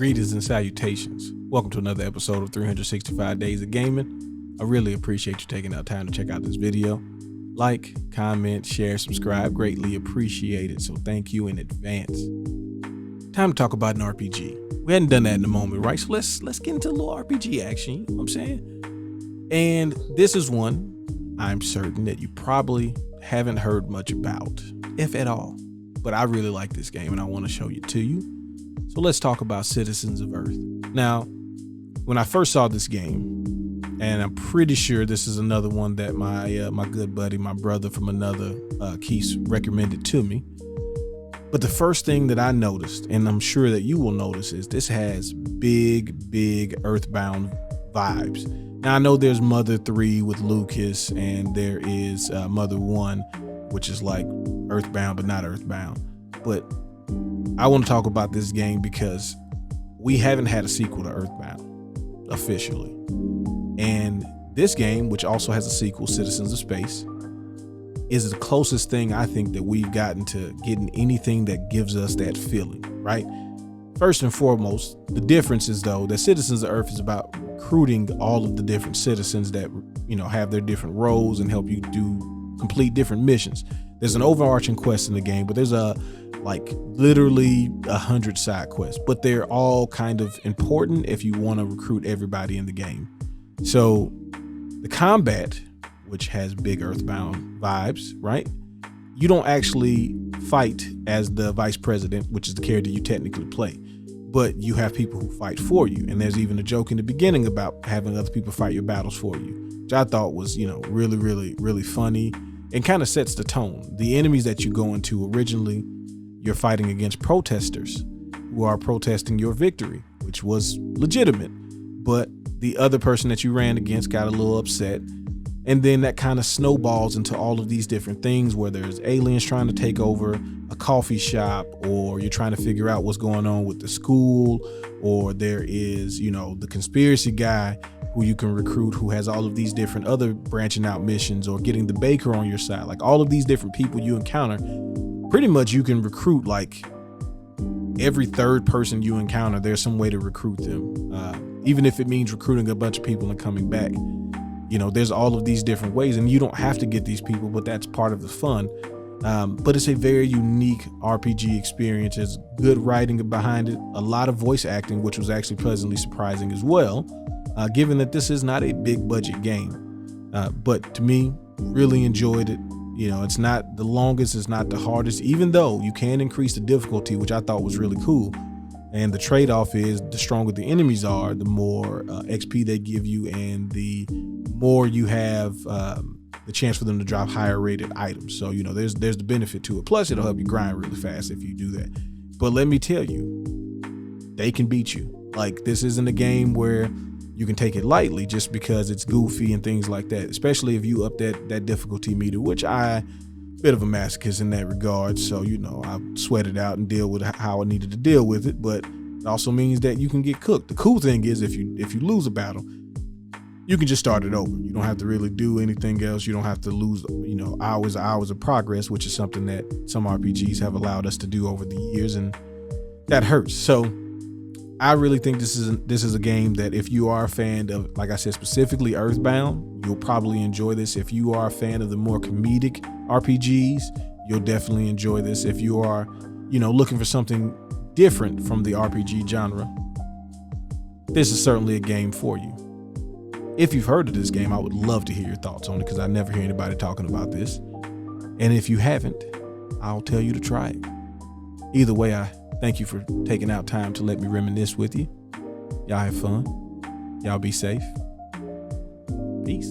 Greetings and salutations. Welcome to another episode of 365 Days of Gaming. I really appreciate you taking out time to check out this video. Like, comment, share, subscribe. Greatly appreciate it. So thank you in advance. Time to talk about an RPG. We hadn't done that in a moment, right? So let's get into a little RPG action. You know what I'm saying? And this is one I'm certain that you probably haven't heard much about, if at all. But I really like this game and I want to show it to you. So let's talk about Citizens of Earth. Now, when I first saw this game, and I'm pretty sure this is another one that my good buddy, my brother from another Keith recommended to me. But the first thing that I noticed, and I'm sure that you will notice, is this has big Earthbound vibes. Now I know there's Mother 3 with Lucas, and there is Mother 1, which is like Earthbound but not Earthbound. But I want to talk about this game because we haven't had a sequel to Earthbound officially. And this game, which also has a sequel, Citizens of Space, is the closest thing I think that we've gotten to getting anything that gives us that feeling, right? First and foremost, the difference is though that Citizens of Earth is about recruiting all of the different citizens that, you know, have their different roles and help you complete different missions. There's an overarching quest in the game, but there's literally 100 side quests, but they're all kind of important if you want to recruit everybody in the game. So the combat, which has big Earthbound vibes, right? You don't actually fight as the vice president, which is the character you technically play, but you have people who fight for you. And there's even a joke in the beginning about having other people fight your battles for you, which I thought was, you know, really funny and kind of sets the tone. The enemies that you go into originally, you're fighting against protesters who are protesting your victory, which was legitimate, but the other person that you ran against got a little upset. And then that kind of snowballs into all of these different things where there's aliens trying to take over a coffee shop, or you're trying to figure out what's going on with the school, or there is, you know, the conspiracy guy who you can recruit who has all of these different other branching out missions, or getting the baker on your side. Like all of these different people you encounter, pretty much you can recruit like every third person you encounter. There's some way to recruit them, even if it means recruiting a bunch of people and coming back. You know, there's all of these different ways, and you don't have to get these people, but that's part of the fun. But it's a very unique RPG experience. There's good writing behind it, a lot of voice acting, which was actually pleasantly surprising as well, given that this is not a big budget game. But to me, really enjoyed it. You know, it's not the longest, it's not the hardest, even though you can increase the difficulty, which I thought was really cool. And the trade-off is the stronger the enemies are, the more XP they give you, and the more you have the chance for them to drop higher rated items. So, you know, there's the benefit to it. Plus, it'll help you grind really fast if you do that. But let me tell you, they can beat you. Like, this isn't a game where you can take it lightly just because it's goofy and things like that, especially if you up that difficulty meter, which I bit of a masochist in that regard. So, you know, I sweat it out and deal with how I needed to deal with it, but it also means that you can get cooked. The cool thing is if you lose a battle, you can just start it over. You don't have to really do anything else. You don't have to lose, you know, hours of progress, which is something that some RPGs have allowed us to do over the years, and that hurts. So I really think this is a game that if you are a fan of, like I said, specifically Earthbound, you'll probably enjoy this. If you are a fan of the more comedic RPGs, you'll definitely enjoy this. If you are, you know, looking for something different from the RPG genre, this is certainly a game for you. If you've heard of this game, I would love to hear your thoughts on it, because I never hear anybody talking about this. And if you haven't, I'll tell you to try it. Either way, I thank you for taking out time to let me reminisce with you. Y'all have fun. Y'all be safe. Peace.